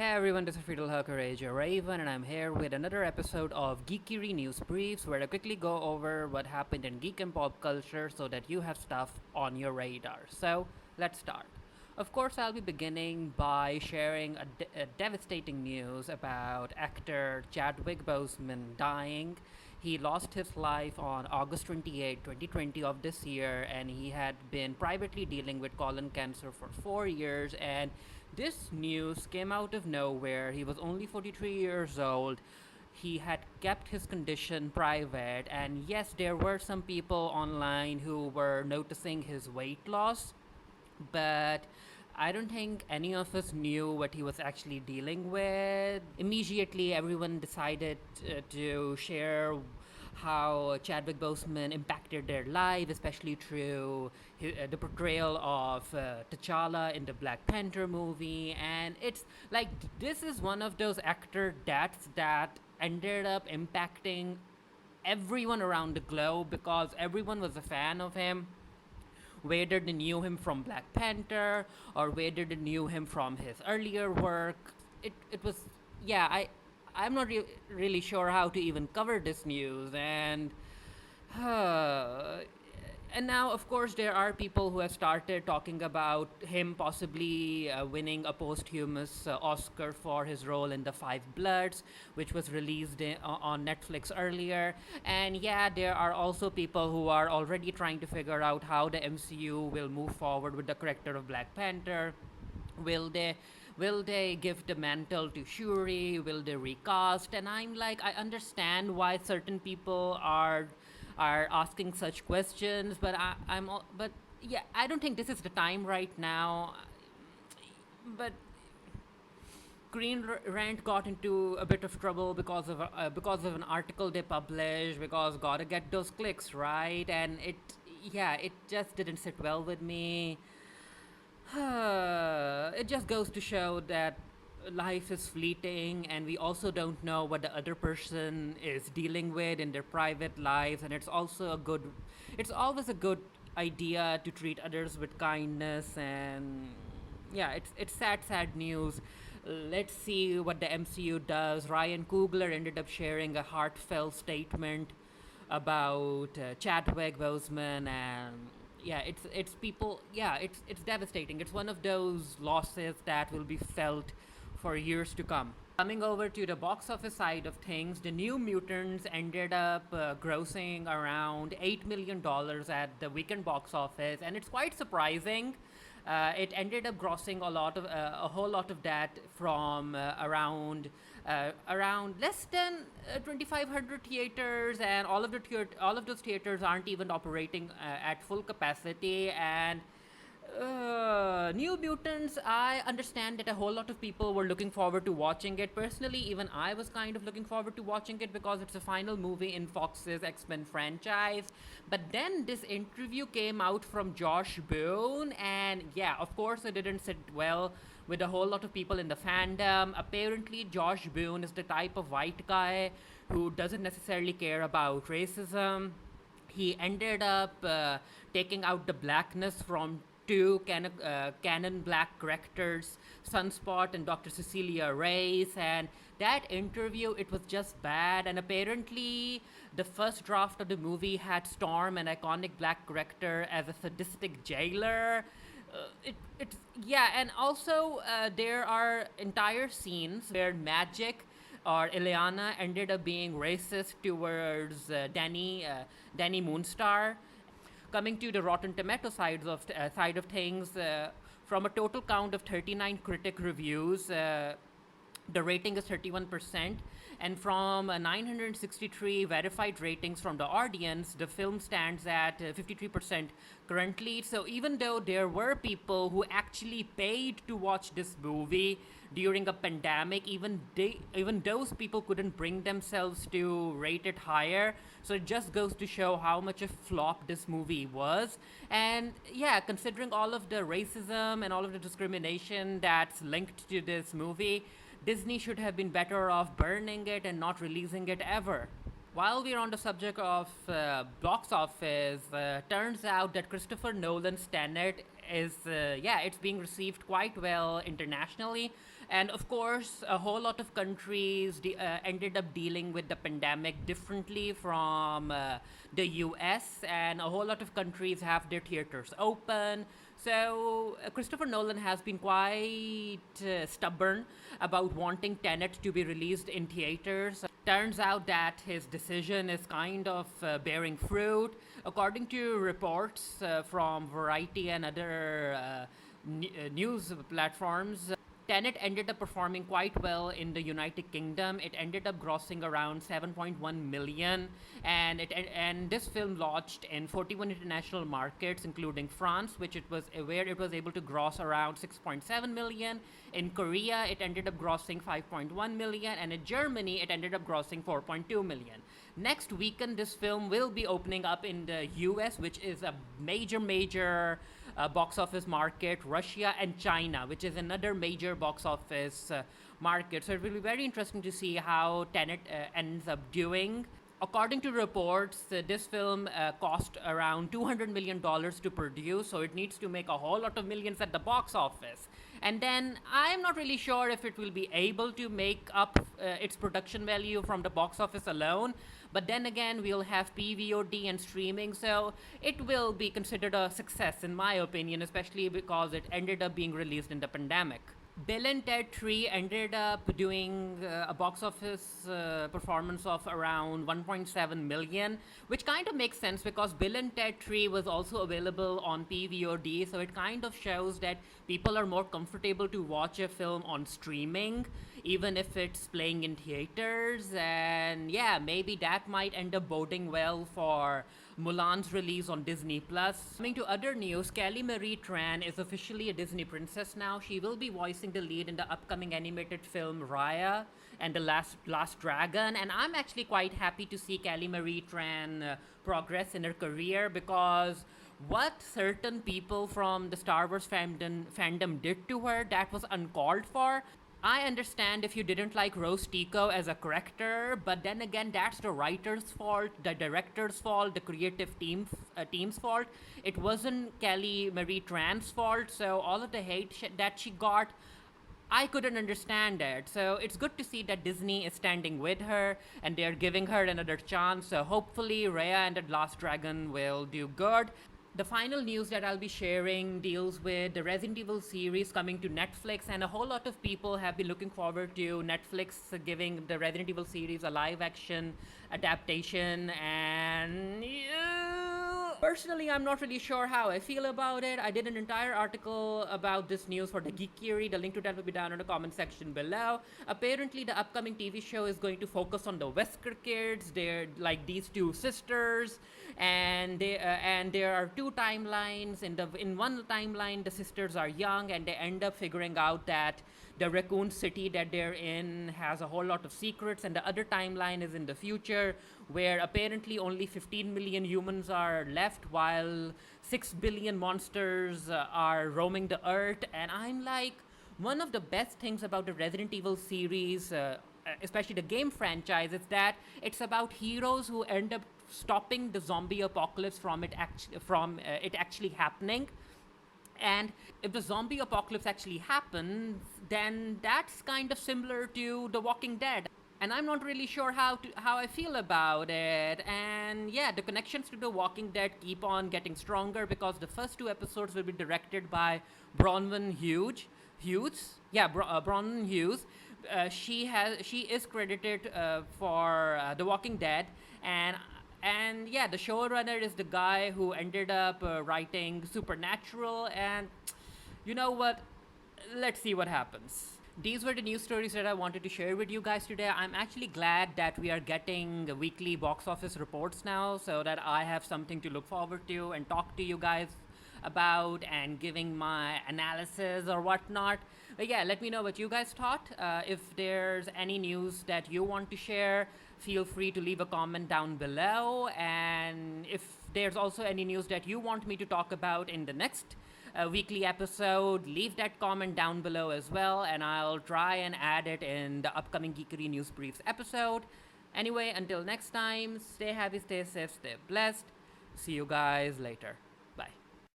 Hey everyone, this is Friedel Courage Raven, and I'm here with another episode of Geekiary News Briefs, where I quickly go over what happened in geek and pop culture so that you have stuff on your radar. So, let's start. Of course, I'll be beginning by sharing a devastating news about actor Chadwick Boseman dying. He lost his life on August 28, 2020 of this year, and he had been privately dealing with colon cancer for 4 years. And this news came out of nowhere. He was only 43 years old. He had kept his condition private, and yes, there were some people online who were noticing his weight loss, but I don't think any of us knew what he was actually dealing with. Immediately, everyone decided to share how Chadwick Boseman impacted their life, especially through the portrayal of T'Challa in the Black Panther movie. And it's like this is one of those actor deaths that ended up impacting everyone around the globe because everyone was a fan of him, whether they knew him from Black Panther or whether they knew him from his earlier work. It was, yeah, I'm not really sure how to even cover this news. And now, of course, there are people who have started talking about him possibly winning a posthumous Oscar for his role in The Five Bloods, which was released on Netflix earlier. And yeah, there are also people who are already trying to figure out how the MCU will move forward with the character of Black Panther. Will they will they give the mantle to Shuri? Will they recast? And I'm like, I understand why certain people are asking such questions, but but yeah, I don't think this is the time right now. But Rant got into a bit of trouble because of an article they published, because gotta get those clicks, right? And it just didn't sit well with me. It just goes to show that life is fleeting, and we also don't know what the other person is dealing with in their private lives. And it's always a good idea to treat others with kindness. And yeah, it's sad news. Let's see what the MCU does. Ryan Coogler ended up sharing a heartfelt statement about Chadwick Boseman. And yeah, it's people. Yeah, it's devastating. It's one of those losses that will be felt for years to come. Coming over to the box office side of things, the New Mutants ended up grossing around $8 million at the weekend box office, and it's quite surprising. It ended up grossing a whole lot of that from around less than 2,500 theaters, and all of those theaters aren't even operating at full capacity. And New Mutants, I understand that a whole lot of people were looking forward to watching it. Personally, even I was kind of looking forward to watching it because it's the final movie in Fox's X-Men franchise. But then this interview came out from Josh Boone, and yeah, of course, it didn't sit well with a whole lot of people in the fandom. Apparently, Josh Boone is the type of white guy who doesn't necessarily care about racism. He ended up taking out the blackness from two canon black characters, Sunspot and Dr. Cecilia Reyes. And that interview, it was just bad. And apparently, the first draft of the movie had Storm, an iconic black character, as a sadistic jailer. It's yeah, and also there are entire scenes where Magic or Ileana ended up being racist towards Danny Moonstar. Coming to the Rotten Tomato side of things, from a total count of 39 critic reviews, the rating is 31%, and from 963 verified ratings from the audience, the film stands at 53% currently. So even though there were people who actually paid to watch this movie during a pandemic, even those people couldn't bring themselves to rate it higher. So it just goes to show how much a flop this movie was. And yeah, considering all of the racism and all of the discrimination that's linked to this movie, Disney should have been better off burning it and not releasing it ever. While we're on the subject of box office, turns out that Christopher Nolan's Tenet is, it's being received quite well internationally. And of course, a whole lot of countries ended up dealing with the pandemic differently from the US, and a whole lot of countries have their theaters open. So, Christopher Nolan has been quite stubborn about wanting Tenet to be released in theaters. Turns out that his decision is kind of bearing fruit. According to reports from Variety and other news platforms, Tenet ended up performing quite well in the United Kingdom. It ended up grossing around 7.1 million, and this film launched in 41 international markets, including France, where it was able to gross around 6.7 million. In Korea, it ended up grossing 5.1 million, and in Germany, it ended up grossing 4.2 million. Next weekend, this film will be opening up in the US, which is a major box office market, Russia and China, which is another major box office market. So it will be very interesting to see how Tenet ends up doing. According to reports, this film cost around $200 million to produce, so it needs to make a whole lot of millions at the box office. And then I'm not really sure if it will be able to make up its production value from the box office alone. But then again, we'll have PVOD and streaming, so it will be considered a success, in my opinion, especially because it ended up being released in the pandemic. Bill and Ted 3 ended up doing a box office performance of around 1.7 million, which kind of makes sense because Bill and Ted 3 was also available on PVOD, so it kind of shows that people are more comfortable to watch a film on streaming, even if it's playing in theaters. And yeah, maybe that might end up boding well for Mulan's release on Disney Plus. Coming to other news, Kelly Marie Tran is officially a Disney princess now. She will be voicing the lead in the upcoming animated film Raya and the Last Dragon, and I'm actually quite happy to see Kelly Marie Tran progress in her career, because what certain people from the Star Wars fandom did to her, that was uncalled for. I understand if you didn't like Rose Tico as a character, but then again, that's the writer's fault, the director's fault, the creative team's fault. It wasn't Kelly Marie Tran's fault, so all of the hate that she got, I couldn't understand it. So it's good to see that Disney is standing with her and they're giving her another chance. So hopefully Raya and the Last Dragon will do good. The final news that I'll be sharing deals with the Resident Evil series coming to Netflix, and a whole lot of people have been looking forward to Netflix giving the Resident Evil series a live action adaptation. And personally, I'm not really sure how I feel about it. I did an entire article about this news for the Geekiary. The link to that will be down in the comment section below. Apparently, the upcoming TV show is going to focus on the Wesker kids. They're like these two sisters, and there are two timelines. In one timeline, the sisters are young, and they end up figuring out that the raccoon city that they're in has a whole lot of secrets, and the other timeline is in the future, where apparently only 15 million humans are left while 6 billion monsters are roaming the earth. And I'm like, one of the best things about the Resident Evil series, especially the game franchise, is that it's about heroes who end up stopping the zombie apocalypse from it actually happening. And if the zombie apocalypse actually happens, then that's kind of similar to The Walking Dead. And I'm not really sure how I feel about it. And yeah, the connections to The Walking Dead keep on getting stronger, because the first two episodes will be directed by Bronwyn Hughes. Bronwyn Hughes. She is credited for The Walking Dead, and yeah, the showrunner is the guy who ended up writing Supernatural. And you know what? Let's see what happens. These were the news stories that I wanted to share with you guys today. I'm actually glad that we are getting weekly box office reports now, so that I have something to look forward to and talk to you guys about and giving my analysis or whatnot. But yeah, let me know what you guys thought. If there's any news that you want to share, feel free to leave a comment down below. And if there's also any news that you want me to talk about in the next weekly episode, leave that comment down below as well, and I'll try and add it in the upcoming Geekiary News Briefs episode. Anyway, until next time, stay happy, stay safe, stay blessed. See you guys later.